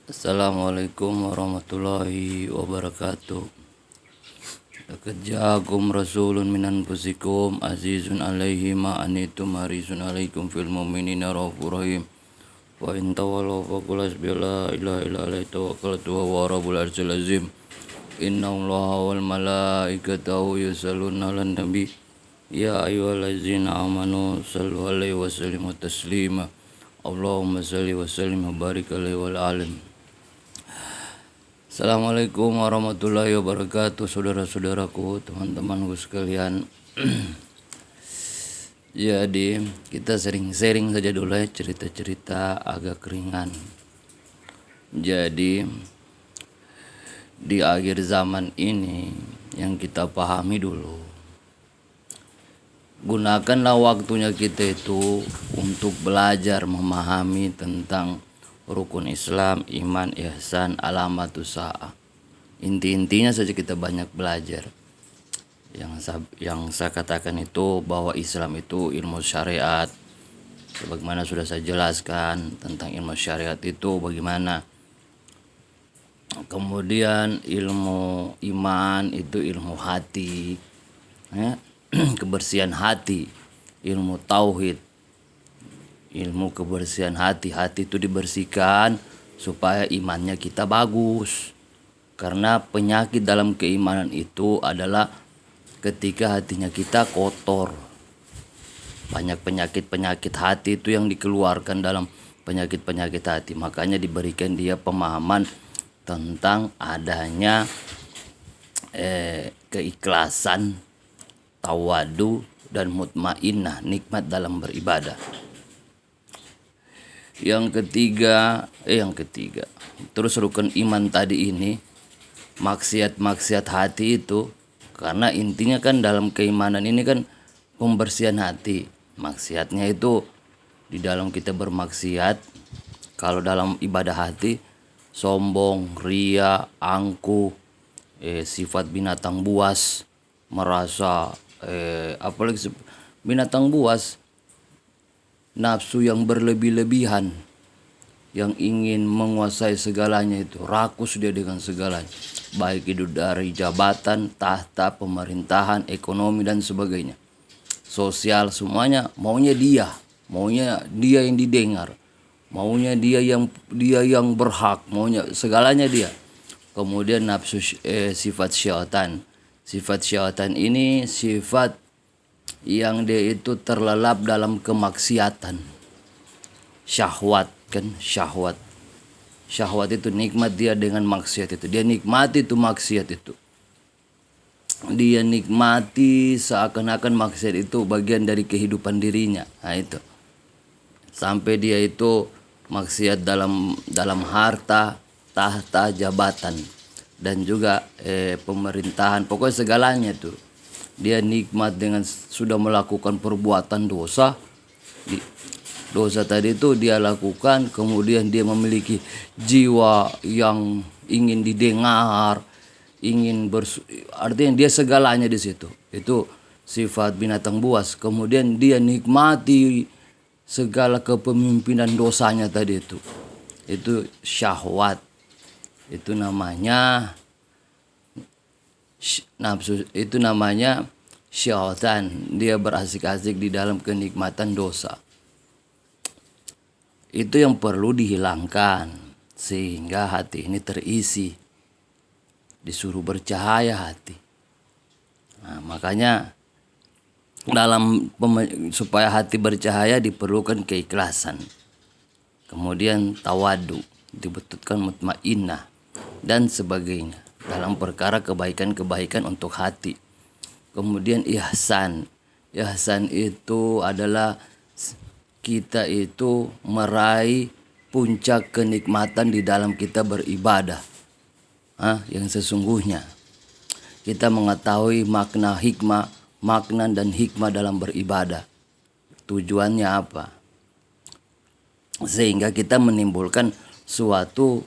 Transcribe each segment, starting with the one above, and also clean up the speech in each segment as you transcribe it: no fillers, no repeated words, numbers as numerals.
Assalamualaikum warahmatullahi wabarakatuh. Laqad ja'akum rasulun min anfusikum azizun 'alaihi ma anittum harisun 'alaikum fil mu'minina raufur rahim. Wa in tawallaw faqul hasbiya la ilaha illa alaihi tawakkaltu wa huwa rabbul arsyil azim. Innallaha wal malaikatahu yusholluna 'alan nabi ya ayyuhallazina amanu shallu 'alaihi wa sallimu taslima. Allahumma shalli wa sallim wa barik alaihi wal alim. Assalamualaikum warahmatullahi wabarakatuh, saudara-saudaraku, teman-temanku sekalian. Jadi kita sering sharing saja dulu ya, cerita-cerita agak ringan. Jadi di akhir zaman ini yang kita pahami dulu, gunakanlah waktunya kita itu untuk belajar memahami tentang rukun Islam, iman, ihsan, alamatus sa'ah. Inti-intinya saja kita banyak belajar. Yang saya katakan itu bahwa Islam itu ilmu syariat. Sebagaimana sudah saya jelaskan tentang ilmu syariat itu bagaimana. Kemudian ilmu iman itu ilmu hati, ya. Kebersihan hati, ilmu tauhid. Ilmu kebersihan hati itu dibersihkan supaya imannya kita bagus. Karena penyakit dalam keimanan itu adalah ketika hatinya kita kotor. Banyak penyakit-penyakit hati itu yang dikeluarkan dalam penyakit-penyakit hati. Makanya diberikan dia pemahaman tentang adanya keikhlasan, tawadu, dan mutmainnah, nikmat dalam beribadah. Yang ketiga, terus rukun iman tadi ini, maksiat hati itu, karena intinya kan dalam keimanan ini kan pembersihan hati. Maksiatnya itu di dalam kita bermaksiat, kalau dalam ibadah hati, sombong, ria, angkuh, sifat binatang buas, merasa apalagi binatang buas, nafsu yang berlebih-lebihan, yang ingin menguasai segalanya itu, rakus dia dengan segalanya, baik itu dari jabatan, tahta, pemerintahan, ekonomi dan sebagainya, sosial, semuanya maunya dia yang didengar, maunya dia yang berhak, maunya segalanya dia. Kemudian nafsu, sifat syaitan ini sifat yang dia itu terlelap dalam kemaksiatan. Syahwat itu nikmat dia dengan maksiat itu. Dia nikmati itu maksiat itu. Dia nikmati seakan-akan maksiat itu bagian dari kehidupan dirinya. Nah itu. Sampai dia itu maksiat dalam harta, tahta, jabatan, dan juga pemerintahan, pokoknya segalanya itu. Dia nikmat dengan sudah melakukan perbuatan dosa. Dosa tadi itu dia lakukan, kemudian dia memiliki jiwa yang ingin didengar, artinya dia segalanya di situ. Itu sifat binatang buas. Kemudian dia nikmati segala kepemimpinan dosanya tadi itu. Itu syahwat. Itu namanya nafsu, itu namanya syaitan. Dia berasik-asik di dalam kenikmatan dosa. Itu yang perlu dihilangkan sehingga hati ini terisi, disuruh bercahaya hati. Nah, makanya supaya hati bercahaya diperlukan keikhlasan, kemudian tawadu, dibutuhkan mutmainnah dan sebagainya dalam perkara kebaikan-kebaikan untuk hati. Kemudian ihsan itu adalah kita itu meraih puncak kenikmatan di dalam kita beribadah. Yang sesungguhnya kita mengetahui makna dan hikmah dalam beribadah. Tujuannya apa? Sehingga kita menimbulkan suatu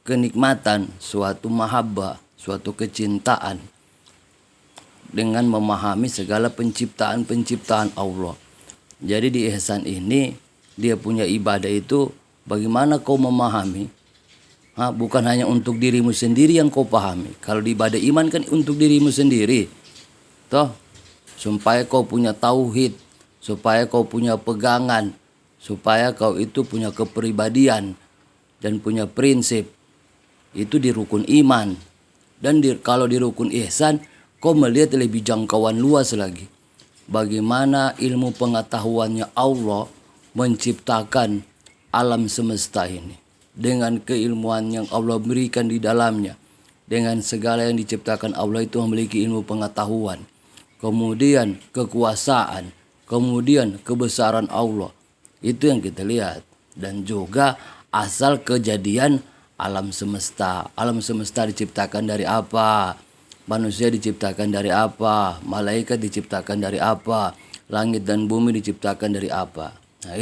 kenikmatan, suatu mahabbah, suatu kecintaan dengan memahami segala penciptaan Allah. Jadi di ihsan ini dia punya ibadah itu bagaimana kau memahami Bukan hanya untuk dirimu sendiri yang kau pahami. Kalau di ibadah iman kan untuk dirimu sendiri. Toh, supaya kau punya tauhid, supaya kau punya pegangan, supaya kau itu punya kepribadian dan punya prinsip. Itu di rukun iman. Dan kalau di rukun ihsan, kau melihat lebih jangkauan luas lagi. Bagaimana ilmu pengetahuannya Allah menciptakan alam semesta ini. Dengan keilmuan yang Allah berikan di dalamnya. Dengan segala yang diciptakan Allah itu memiliki ilmu pengetahuan. Kemudian kekuasaan. Kemudian kebesaran Allah. Itu yang kita lihat. Dan juga asal kejadian alam semesta. Alam semesta diciptakan dari apa? Manusia diciptakan dari apa? Malaikat diciptakan dari apa? Langit dan bumi diciptakan dari apa? Nah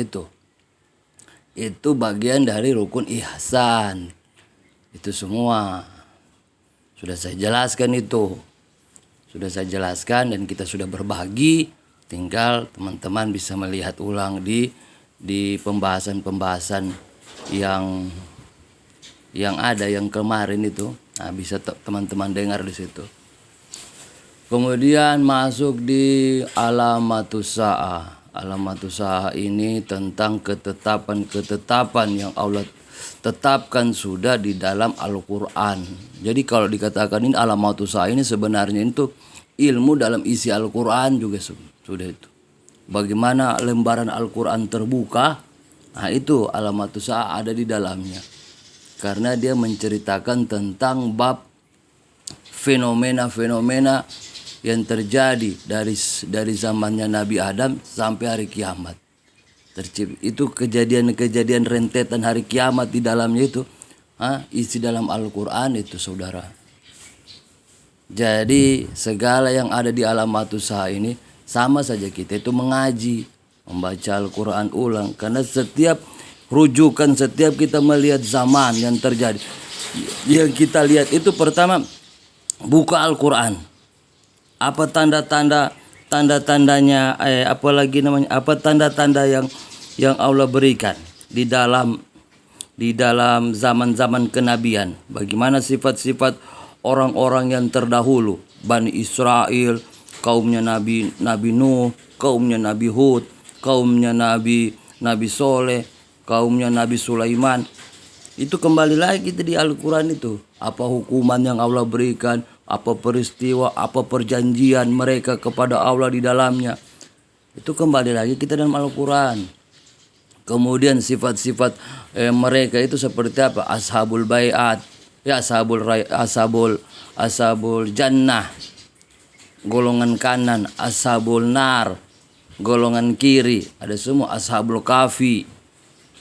itu bagian dari rukun ihsan. Itu semua sudah saya jelaskan itu. Sudah saya jelaskan dan kita sudah berbagi. Tinggal teman-teman bisa melihat ulang di pembahasan-pembahasan yang ada yang kemarin itu. Nah, bisa teman-teman dengar di situ. Kemudian masuk di alamatus sa'ah. Alamatus sa'ah ini tentang ketetapan-ketetapan yang Allah tetapkan sudah di dalam Al-Quran. Jadi kalau dikatakan ini alamatus sa'ah ini sebenarnya itu ilmu dalam isi Al-Quran juga sudah itu. Bagaimana lembaran Al-Quran terbuka, nah itu alamatus sa'ah ada di dalamnya. Karena dia menceritakan tentang bab fenomena-fenomena yang terjadi dari zamannya Nabi Adam sampai hari kiamat. Itu kejadian-kejadian rentetan hari kiamat di dalamnya itu. Isi dalam Al-Quran itu saudara. Jadi segala yang ada di alamatus sa'ah ini sama saja kita itu mengaji, membaca Al-Quran ulang. Karena setiap rujukan, setiap kita melihat zaman yang terjadi, yang kita lihat itu pertama buka Al-Quran. Apa tanda-tandanya, apalagi namanya, apa tanda-tanda yang Allah berikan di dalam zaman-zaman kenabian. Bagaimana sifat-sifat orang-orang yang terdahulu, Bani Israel, kaumnya Nabi Nuh, kaumnya Nabi Hud, kaumnya Nabi Soleh, kaumnya Nabi Sulaiman. Itu kembali lagi di Al-Quran itu. Apa hukuman yang Allah berikan, apa peristiwa, apa perjanjian mereka kepada Allah di dalamnya. Itu kembali lagi kita dalam Al-Quran. Kemudian sifat-sifat mereka itu seperti apa? Ashabul bai'at, ya ashabul jannah, golongan kanan, ashabul nar, golongan kiri, ada semua. Ashabul kafi,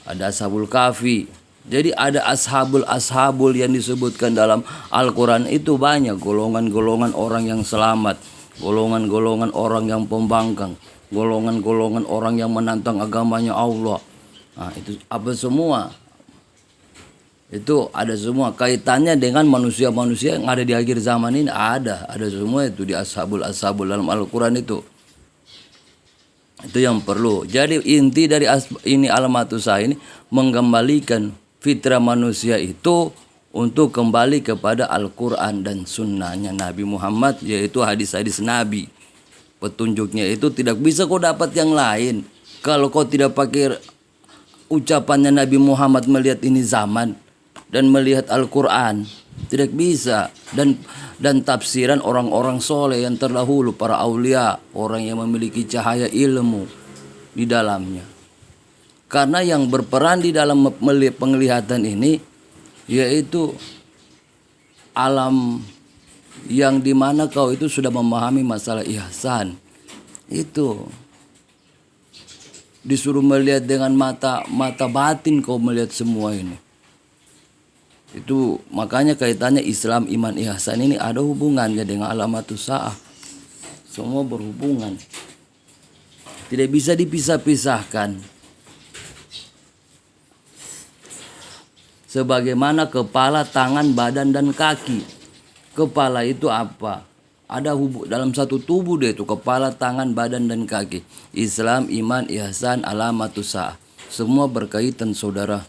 ada ashabul kafi. Jadi ada ashabul yang disebutkan dalam Al-Quran itu banyak. Golongan-golongan orang yang selamat, golongan-golongan orang yang pembangkang, golongan-golongan orang yang menantang agamanya Allah. Nah, itu apa semua? Itu ada semua kaitannya dengan manusia-manusia yang ada di akhir zaman ini. Ada semua itu di ashabul dalam Al-Quran itu. Itu yang perlu. Jadi inti dari ini alamatus sa'ah ini mengembalikan fitrah manusia itu untuk kembali kepada Al-Quran dan sunnahnya Nabi Muhammad, yaitu hadis-hadis Nabi. Petunjuknya itu tidak bisa kau dapat yang lain. Kalau kau tidak pakai ucapannya Nabi Muhammad melihat ini zaman dan melihat Al-Quran, tidak bisa. Dan tafsiran orang-orang soleh yang terdahulu, para aulia, orang yang memiliki cahaya ilmu di dalamnya. Karena yang berperan di dalam penglihatan ini yaitu alam yang dimana kau itu sudah memahami masalah ihsan. Itu disuruh melihat dengan mata batin, kau melihat semua ini. Itu makanya kaitannya Islam, iman, ihsan ini ada hubungannya dengan alamatus sa'ah. Semua berhubungan. Tidak bisa dipisah-pisahkan. Sebagaimana kepala, tangan, badan, dan kaki. Kepala itu apa? Ada dalam satu tubuh dia itu, kepala, tangan, badan, dan kaki. Islam, iman, ihsan, alamatus sa'ah. Semua berkaitan saudara.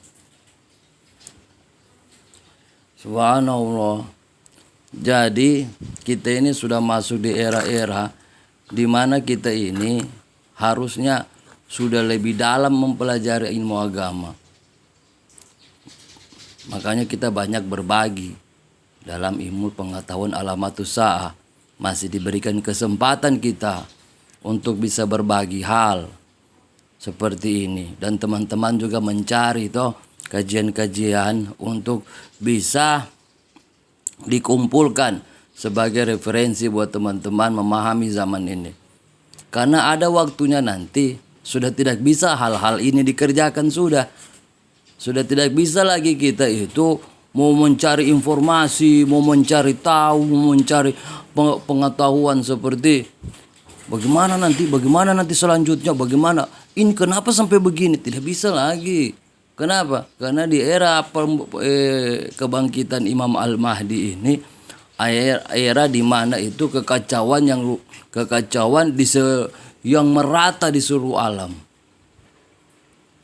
Subhanallah. Jadi kita ini sudah masuk di era-era di mana kita ini harusnya sudah lebih dalam mempelajari ilmu agama. Makanya kita banyak berbagi dalam ilmu pengetahuan alamatus sa'ah. Masih diberikan kesempatan kita untuk bisa berbagi hal seperti ini. Dan teman-teman juga mencari kajian-kajian untuk bisa dikumpulkan sebagai referensi buat teman-teman memahami zaman ini. Karena ada waktunya nanti sudah tidak bisa hal-hal ini dikerjakan sudah. Sudah tidak bisa lagi kita itu mau mencari informasi, mau mencari tahu, mau mencari pengetahuan seperti bagaimana nanti selanjutnya, bagaimana ini kenapa sampai begini, tidak bisa lagi. Kenapa? Karena di era kebangkitan Imam Al-Mahdi ini era di mana itu kekacauan yang merata di seluruh alam.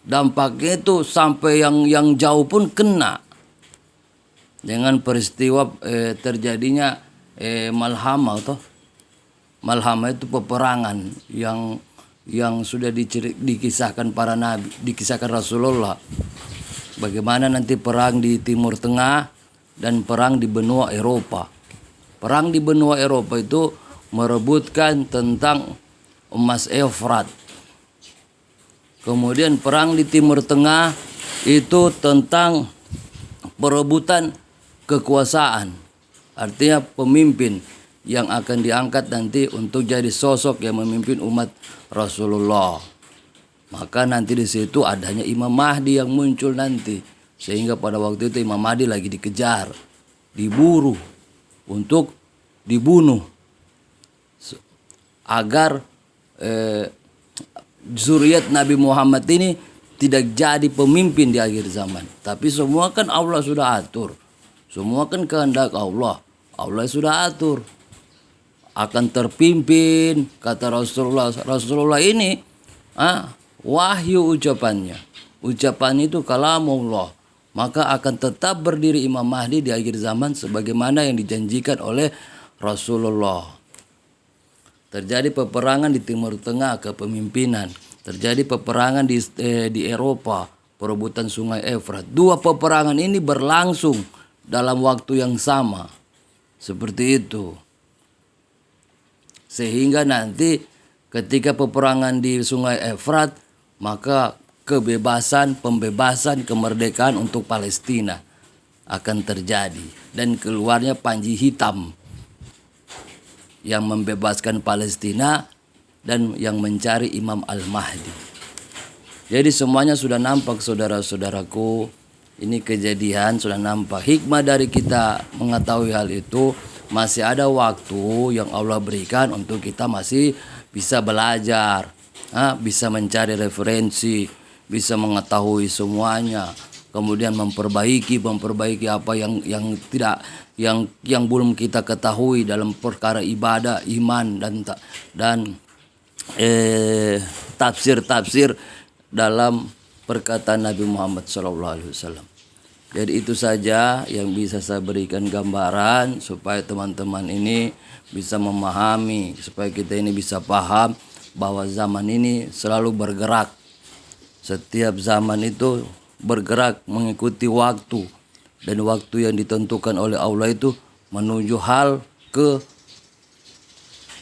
Dampaknya itu sampai yang jauh pun kena dengan peristiwa terjadinya malhamah toh. Malhamah itu peperangan yang sudah dikisahkan para nabi, dikisahkan Rasulullah. Bagaimana nanti perang di Timur Tengah dan perang di benua Eropa. Perang di benua Eropa itu merebutkan tentang emas Efrat. Kemudian perang di Timur Tengah itu tentang perebutan kekuasaan. Artinya pemimpin yang akan diangkat nanti untuk jadi sosok yang memimpin umat Rasulullah. Maka nanti di situ adanya Imam Mahdi yang muncul nanti. Sehingga pada waktu itu Imam Mahdi lagi dikejar, diburu untuk dibunuh agar zuriat Nabi Muhammad ini tidak jadi pemimpin di akhir zaman. Tapi semua kan Allah sudah atur. Semua kan kehendak Allah. Allah sudah atur. Akan terpimpin, kata Rasulullah. Rasulullah ini wahyu ucapannya. Ucapan itu kalamullah. Maka akan tetap berdiri Imam Mahdi di akhir zaman sebagaimana yang dijanjikan oleh Rasulullah. Terjadi peperangan di Timur Tengah kepemimpinan. Terjadi peperangan di Eropa, perebutan Sungai Efrat. Dua peperangan ini berlangsung dalam waktu yang sama. Seperti itu. Sehingga nanti ketika peperangan di Sungai Efrat, maka pembebasan, kemerdekaan untuk Palestina akan terjadi. Dan keluarnya Panji Hitam yang membebaskan Palestina dan yang mencari Imam Al-Mahdi. Jadi semuanya sudah nampak saudara-saudaraku. Ini kejadian sudah nampak. Hikmah dari kita mengetahui hal itu, masih ada waktu yang Allah berikan untuk kita masih bisa belajar, bisa mencari referensi, bisa mengetahui semuanya, kemudian memperbaiki apa yang belum kita ketahui dalam perkara ibadah, iman dan tafsir dalam perkataan Nabi Muhammad SAW. Jadi itu saja yang bisa saya berikan gambaran supaya teman-teman ini bisa memahami, supaya kita ini bisa paham bahwa zaman ini selalu bergerak. Setiap zaman itu bergerak mengikuti waktu, dan waktu yang ditentukan oleh Allah itu menuju hal ke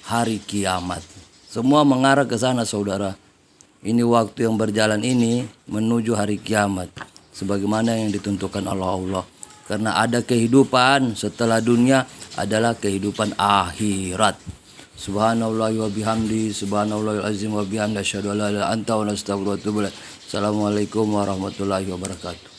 hari kiamat. Semua mengarah ke sana saudara. Ini waktu yang berjalan ini menuju hari kiamat. Sebagaimana yang ditentukan Allah. Karena ada kehidupan setelah dunia adalah kehidupan akhirat. Subhanallah wa bihamdi, subhanallahil azim wa bihamdi, asyhadu an la ilaha illa anta wa astaghfiruka wa atubu ilaik. Assalamualaikum warahmatullahi wabarakatuh.